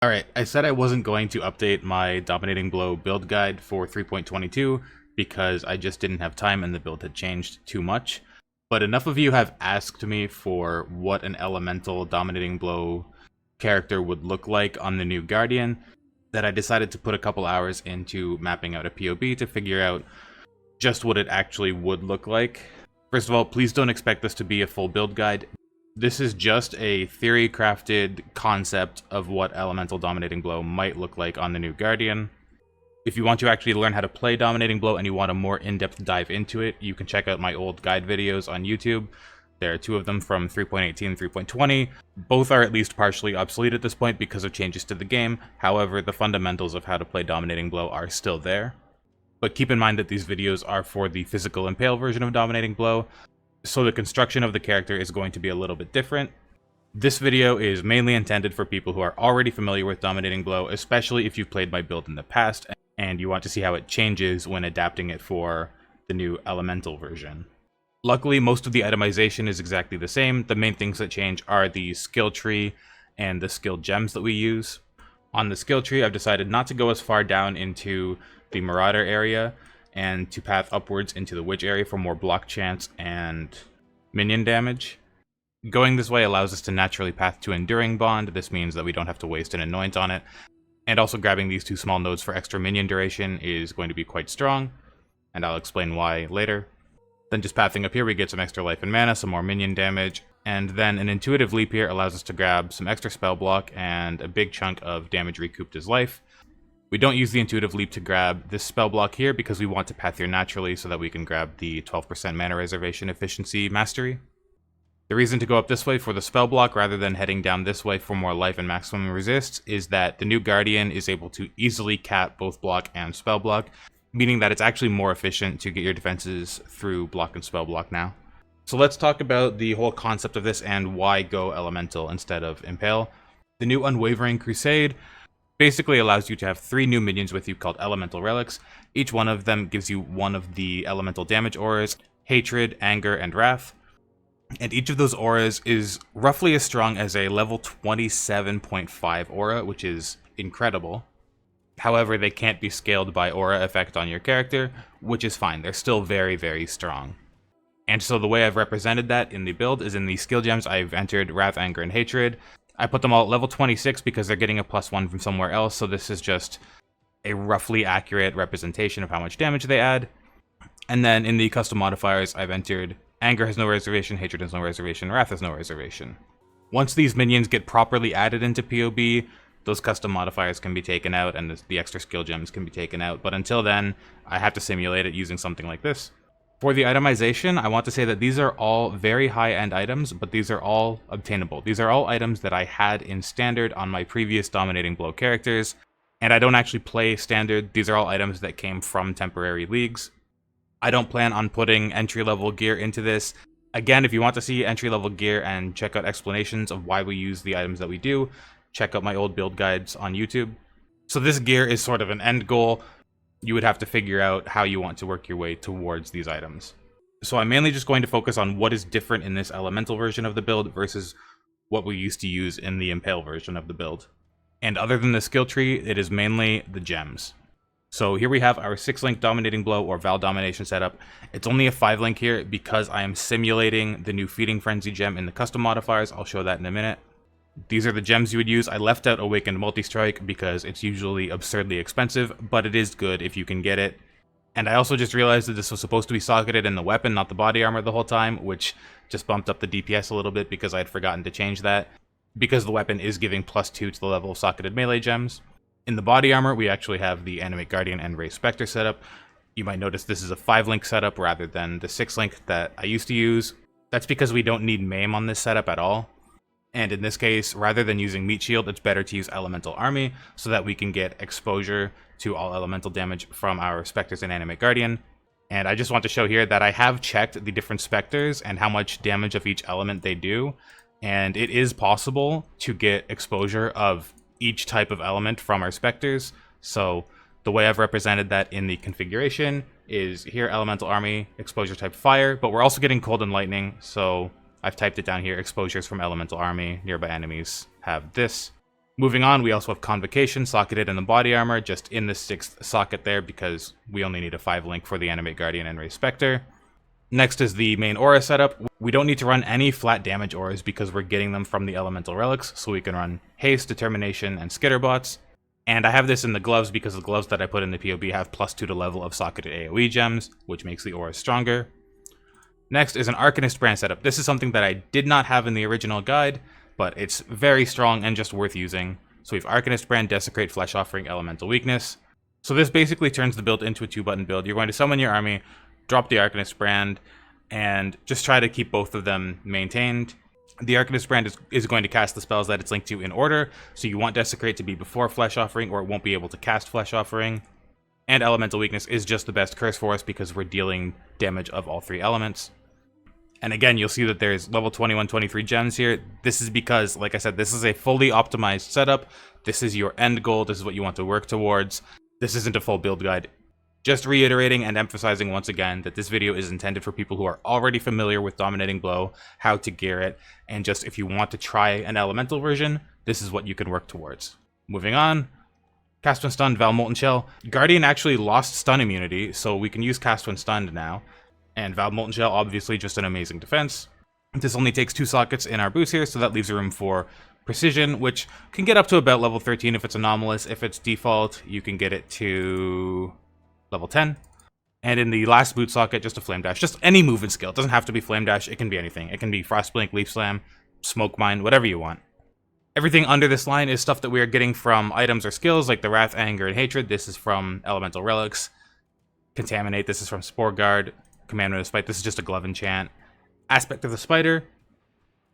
Alright, I said I wasn't going to update my Dominating Blow build guide for 3.22 because I just didn't have time and the build had changed too much. But enough of you have asked me for what an elemental Dominating Blow character would look like on the new Guardian that I decided to put a couple hours into mapping out a POB to figure out just what it actually would look like. First of all, please don't expect this to be a full build guide. This is just a theory-crafted concept of what Elemental Dominating Blow might look like on the new Guardian. If you want to actually learn how to play Dominating Blow and you want a more in-depth dive into it, you can check out my old guide videos on YouTube. There are two of them from 3.18 and 3.20. Both are at least partially obsolete at this point because of changes to the game. However, the fundamentals of how to play Dominating Blow are still there. But keep in mind that these videos are for the physical Impale version of Dominating Blow, so the construction of the character is going to be a little bit different. This video is mainly intended for people who are already familiar with Dominating Blow, especially if you've played my build in the past and you want to see how it changes when adapting it for the new Elemental version. Luckily, most of the itemization is exactly the same. The main things that change are the skill tree and the skill gems that we use. On the skill tree, I've decided not to go as far down into the Marauder area and to path upwards into the Witch area for more block chance and minion damage. Going this way allows us to naturally path to Enduring Bond. This means that we don't have to waste an Anoint on it. And also grabbing these two small nodes for extra minion duration is going to be quite strong, and I'll explain why later. Then just pathing up here, we get some extra life and mana, some more minion damage, and then an Intuitive Leap here allows us to grab some extra spell block and a big chunk of damage recouped as life. We don't use the Intuitive Leap to grab this spell block here because we want to path here naturally so that we can grab the 12% mana reservation efficiency mastery. The reason to go up this way for the spell block rather than heading down this way for more life and maximum resist is that the new Guardian is able to easily cap both block and spell block, meaning that it's actually more efficient to get your defenses through block and spell block now. So let's talk about the whole concept of this and why go Elemental instead of Impale. The new Unwavering Crusade basically allows you to have 3 new minions with you called Elemental Relics. Each one of them gives you one of the elemental damage auras: Hatred, Anger, and Wrath. And each of those auras is roughly as strong as a level 27.5 aura, which is incredible. However, they can't be scaled by aura effect on your character, which is fine. They're still very, very strong. And so the way I've represented that in the build is in the skill gems. I've entered Wrath, Anger, and Hatred. I put them all at level 26 because they're getting a +1 from somewhere else, so this is just a roughly accurate representation of how much damage they add. And then in the custom modifiers, I've entered Anger has no reservation, Hatred has no reservation, Wrath has no reservation. Once these minions get properly added into PoB, those custom modifiers can be taken out and the extra skill gems can be taken out, but until then, I have to simulate it using something like this. For the itemization, I want to say that these are all very high-end items, but these are all obtainable. These are all items that I had in Standard on my previous Dominating Blow characters, and I don't actually play Standard. These are all items that came from temporary leagues. I don't plan on putting entry-level gear into this. Again, if you want to see entry-level gear and check out explanations of why we use the items that we do, check out my old build guides on YouTube. So this gear is sort of an end goal. You would have to figure out how you want to work your way towards these items. So I'm mainly just going to focus on what is different in this Elemental version of the build versus what we used to use in the Impale version of the build. And other than the skill tree, it is mainly the gems. So here we have our 6-link Dominating Blow or Val Domination setup. It's only a 5-link here because I am simulating the new Feeding Frenzy gem in the custom modifiers. I'll show that in a minute. These are the gems you would use. I left out Awakened Multi-Strike because it's usually absurdly expensive, but it is good if you can get it. And I also just realized that this was supposed to be socketed in the weapon, not the body armor the whole time, which just bumped up the DPS a little bit because I had forgotten to change that, because the weapon is giving +2 to the level of socketed melee gems. In the body armor, we actually have the Animate Guardian and Ray Spectre setup. You might notice this is a 5-link setup rather than the 6-link that I used to use. That's because we don't need MAME on this setup at all. And in this case, rather than using Meat Shield, it's better to use Elemental Army so that we can get exposure to all elemental damage from our Spectres and Animate Guardian. And I just want to show here that I have checked the different Spectres and how much damage of each element they do. And it is possible to get exposure of each type of element from our Spectres. So the way I've represented that in the configuration is here, Elemental Army, exposure type Fire, but we're also getting Cold and Lightning, so I've typed it down here, exposures from Elemental Army, nearby enemies have this. Moving on, we also have Convocation socketed in the body armor, just in the 6th socket there, because we only need a 5-link for the Animate Guardian and Raise Spectre. Next is the main aura setup. We don't need to run any flat damage auras because we're getting them from the elemental relics, so we can run Haste, Determination, and Skitterbots. And I have this in the gloves because the gloves that I put in the POB have +2 to level of socketed AoE gems, which makes the auras stronger. Next is an Arcanist brand setup. This is something that I did not have in the original guide, but it's very strong and just worth using. So we have Arcanist brand, Desecrate, Flesh Offering, Elemental Weakness. So this basically turns the build into a 2-button build. You're going to summon your army, drop the Arcanist brand, and just try to keep both of them maintained. The Arcanist brand is going to cast the spells that it's linked to in order, so you want Desecrate to be before Flesh Offering, or it won't be able to cast Flesh Offering. And Elemental Weakness is just the best curse for us because we're dealing damage of all 3 elements. And again, you'll see that there's level 21, 23 gems here. This is because, like I said, this is a fully optimized setup. This is your end goal. This is what you want to work towards. This isn't a full build guide. Just reiterating and emphasizing once again that this video is intended for people who are already familiar with Dominating Blow, how to gear it, and just if you want to try an elemental version, this is what you can work towards. Moving on. Cast when stunned, Val Molten Shell. Guardian actually lost stun immunity, so we can use Cast when stunned now. And Val Molten Shell, obviously just an amazing defense. This only takes 2 sockets in our boost here, so that leaves room for Precision, which can get up to about level 13 if it's anomalous. If it's default, you can get it to level 10. And in the last boot socket, just a Flame Dash. Just any movement skill. It doesn't have to be Flame Dash, it can be anything. It can be Frostblink, Leaf Slam, Smoke Mine, whatever you want. Everything under this line is stuff that we are getting from items or skills, like the Wrath, Anger, and Hatred. This is from Elemental Relics. Contaminate, this is from Spore Guard. Commandment of Spite, this is just a glove enchant. Aspect of the Spider,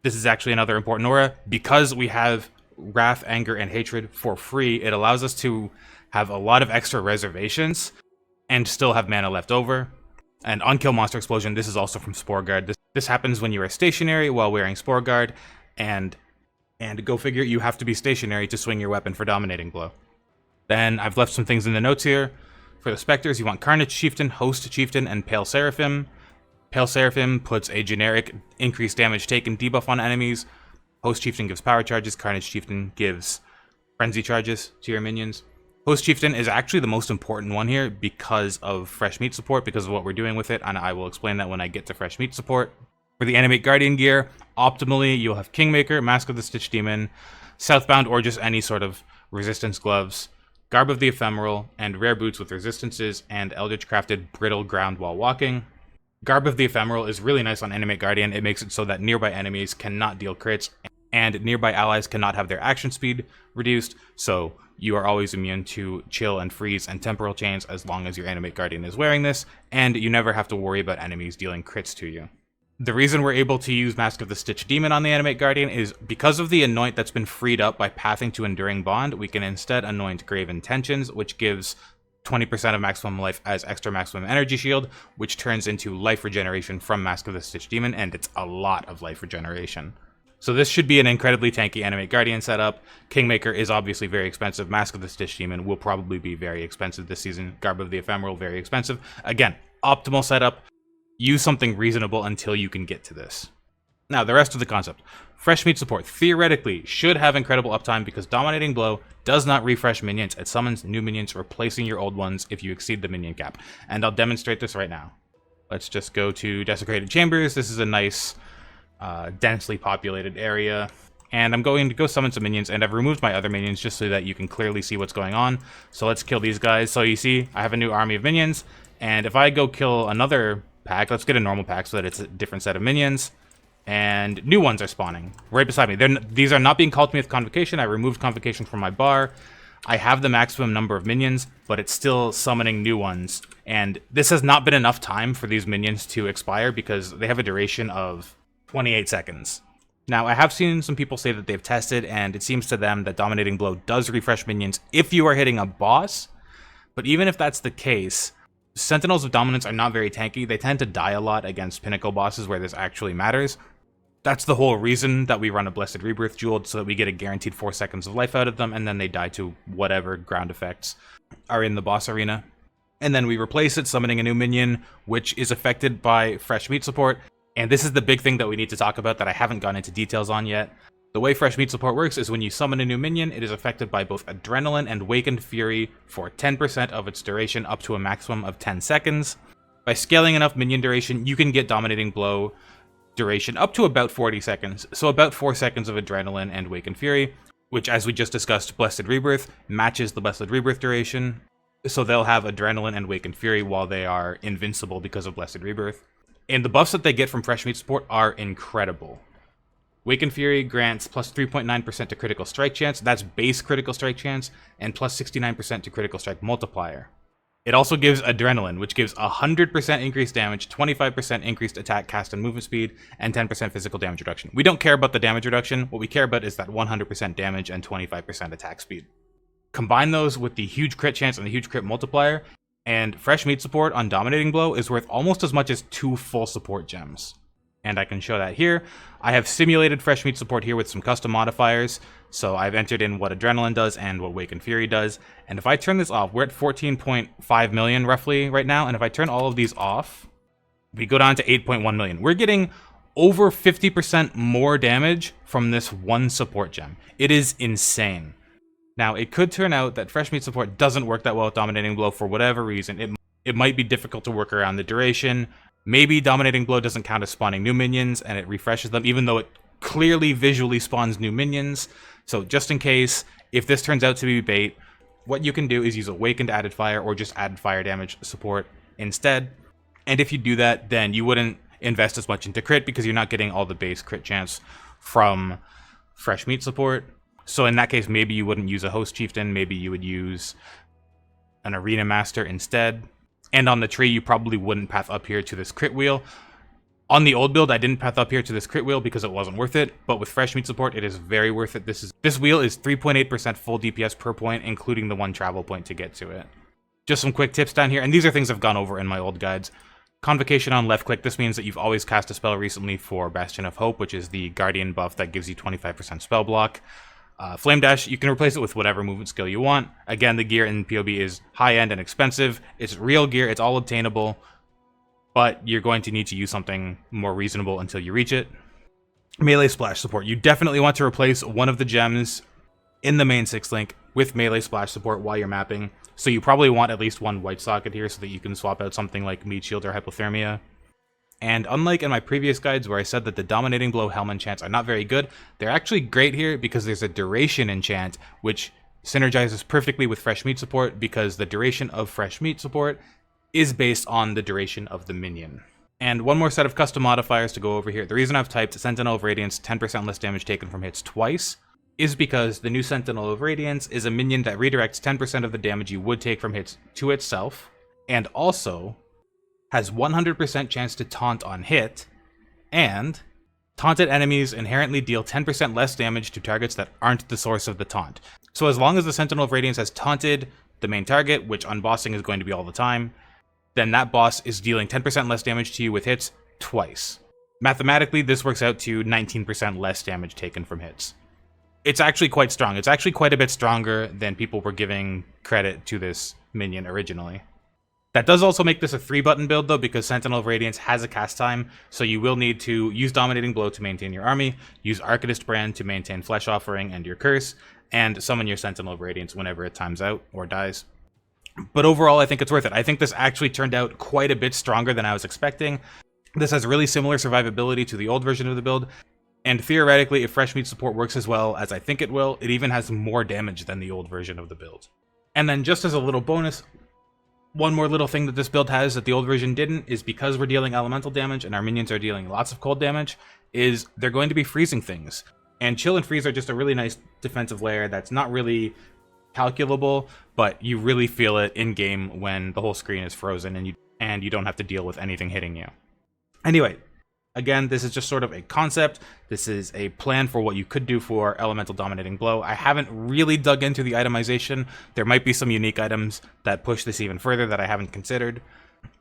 this is actually another important aura. Because we have Wrath, Anger, and Hatred for free, it allows us to have a lot of extra reservations and still have mana left over. And Unkill Monster Explosion, this is also from Spore Guard. This happens when you are stationary while wearing Spore Guard, and go figure, you have to be stationary to swing your weapon for Dominating Blow. Then I've left some things in the notes here. For the Spectres, you want Carnage Chieftain, Host Chieftain, and Pale Seraphim. Pale Seraphim puts a generic increased damage taken debuff on enemies. Host Chieftain gives power charges. Carnage Chieftain gives frenzy charges to your minions. Host Chieftain is actually the most important one here because of fresh meat support, because of what we're doing with it, and I will explain that when I get to fresh meat support. For the Animate Guardian gear, optimally, you'll have Kingmaker, Mask of the Stitch Demon, Southbound, or just any sort of resistance gloves, Garb of the Ephemeral, and rare boots with resistances, and Eldritch crafted brittle ground while walking. Garb of the Ephemeral is really nice on Animate Guardian. It makes it so that nearby enemies cannot deal crits, and nearby allies cannot have their action speed reduced, so you are always immune to chill and freeze and temporal chains as long as your Animate Guardian is wearing this, and you never have to worry about enemies dealing crits to you. The reason we're able to use Mask of the Stitch Demon on the Animate Guardian is because of the Anoint that's been freed up by pathing to Enduring Bond, we can instead anoint Grave Intentions, which gives 20% of maximum life as extra maximum energy shield, which turns into life regeneration from Mask of the Stitch Demon, and it's a lot of life regeneration. So this should be an incredibly tanky Animate Guardian setup. Kingmaker is obviously very expensive. Mask of the Stitch Demon will probably be very expensive this season. Garb of the Ephemeral, very expensive. Again, optimal setup. Use something reasonable until you can get to this. Now, the rest of the concept. Fresh meat support theoretically should have incredible uptime because Dominating Blow does not refresh minions. It summons new minions, replacing your old ones if you exceed the minion cap. And I'll demonstrate this right now. Let's just go to Desecrated Chambers. This is a nice, densely populated area. And I'm going to go summon some minions, and I've removed my other minions just so that you can clearly see what's going on. So let's kill these guys. So you see, I have a new army of minions, and if I go kill another pack, let's get a normal pack so that it's a different set of minions, and new ones are spawning right beside me. These are not being called to me with Convocation. I removed Convocation from my bar. I have the maximum number of minions, but it's still summoning new ones, and this has not been enough time for these minions to expire because they have a duration of 28 seconds. Now, I have seen some people say that they've tested, and it seems to them that Dominating Blow does refresh minions if you are hitting a boss, but even if that's the case, Sentinels of Dominance are not very tanky. They tend to die a lot against pinnacle bosses where this actually matters. That's the whole reason that we run a Blessed Rebirth Jeweled, so that we get a guaranteed 4 seconds of life out of them, and then they die to whatever ground effects are in the boss arena. And then we replace it, summoning a new minion, which is affected by fresh meat support. And this is the big thing that we need to talk about that I haven't gone into details on yet. The way Fresh Meat support works is when you summon a new minion, it is affected by both Adrenaline and Wakened Fury for 10% of its duration up to a maximum of 10 seconds. By scaling enough minion duration, you can get Dominating Blow duration up to about 40 seconds, so about 4 seconds of Adrenaline and Wakened Fury, which, as we just discussed, Blessed Rebirth matches the Blessed Rebirth duration, so they'll have Adrenaline and Wakened Fury while they are invincible because of Blessed Rebirth. And the buffs that they get from Fresh Meat support are incredible. Wakened Fury grants plus 3.9% to critical strike chance, that's base critical strike chance, and plus 69% to critical strike multiplier. It also gives Adrenaline, which gives 100% increased damage, 25% increased attack, cast, and movement speed, and 10% physical damage reduction. We don't care about the damage reduction, what we care about is that 100% damage and 25% attack speed. Combine those with the huge crit chance and the huge crit multiplier, and Fresh Meat support on Dominating Blow is worth almost as much as 2 full support gems. And I can show that here. I have simulated Fresh Meat support here with some custom modifiers. So I've entered in what Adrenaline does and what Wakened Fury does. And if I turn this off, we're at 14.5 million roughly right now. And if I turn all of these off, we go down to 8.1 million. We're getting over 50% more damage from this one support gem. It is insane. Now, it could turn out that Fresh Meat support doesn't work that well with Dominating Blow for whatever reason. It might be difficult to work around the duration. Maybe Dominating Blow doesn't count as spawning new minions and it refreshes them, even though it clearly visually spawns new minions. So just in case, if this turns out to be bait, what you can do is use Awakened Added Fire or just add fire damage support instead. And if you do that, then you wouldn't invest as much into crit because you're not getting all the base crit chance from Fresh Meat support. So in that case, maybe you wouldn't use a Host Chieftain, maybe you would use an Arena Master instead. And on the tree, you probably wouldn't path up here to this crit wheel. On the old build, I didn't path up here to this crit wheel because it wasn't worth it, but with Fresh Meat support, it is very worth it. This wheel is 3.8% full DPS per point, including the 1 travel point to get to it. Just some quick tips down here, and these are things I've gone over in my old guides. Convocation on left click, this means that you've always cast a spell recently for Bastion of Hope, which is the Guardian buff that gives you 25% spell block. Flame Dash, you can replace it with whatever movement skill you want. Again, the gear in PoB is high-end and expensive. It's real gear, it's all obtainable, but you're going to need to use something more reasonable until you reach it. Melee Splash support. You definitely want to replace one of the gems in the main 6-link with Melee Splash support while you're mapping. So you probably want at least one white socket here so that you can swap out something like Meat Shield or Hypothermia. And unlike in my previous guides where I said that the Dominating Blow Helm enchants are not very good, they're actually great here because there's a duration enchant which synergizes perfectly with Fresh Meat support because the duration of Fresh Meat support is based on the duration of the minion. And one more set of custom modifiers to go over here. The reason I've typed Sentinel of Radiance 10% less damage taken from hits twice is because the new Sentinel of Radiance is a minion that redirects 10% of the damage you would take from hits to itself, and also has 100% chance to taunt on hit, and taunted enemies inherently deal 10% less damage to targets that aren't the source of the taunt. So as long as the Sentinel of Radiance has taunted the main target, which unbossing is going to be all the time, then that boss is dealing 10% less damage to you with hits twice. Mathematically, this works out to 19% less damage taken from hits. It's actually quite strong. It's actually quite a bit stronger than people were giving credit to this minion originally. That does also make this a 3-button build though, because Sentinel of Radiance has a cast time, so you will need to use Dominating Blow to maintain your army, use Arcanist Brand to maintain Flesh Offering and your Curse, and summon your Sentinel of Radiance whenever it times out or dies. But overall, I think it's worth it. I think this actually turned out quite a bit stronger than I was expecting. This has really similar survivability to the old version of the build, and theoretically, if Fresh Meat support works as well as I think it will, it even has more damage than the old version of the build. And then just as a little bonus, one more little thing that this build has that the old version didn't is because we're dealing elemental damage and our minions are dealing lots of cold damage, is they're going to be freezing things. And Chill and Freeze are just a really nice defensive layer that's not really calculable, but you really feel it in-game when the whole screen is frozen and you don't have to deal with anything hitting you. Anyway, again, this is just sort of a concept. This is a plan for what you could do for Elemental Dominating Blow. I haven't really dug into the itemization. There might be some unique items that push this even further that I haven't considered.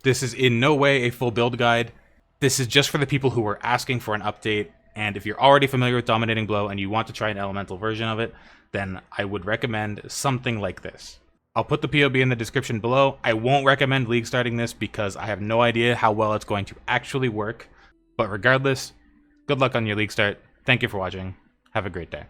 This is in no way a full build guide. This is just for the people who were asking for an update, and if you're already familiar with Dominating Blow and you want to try an elemental version of it, then I would recommend something like this. I'll put the POB in the description below. I won't recommend league starting this because I have no idea how well it's going to actually work. But regardless, good luck on your league start. Thank you for watching. Have a great day.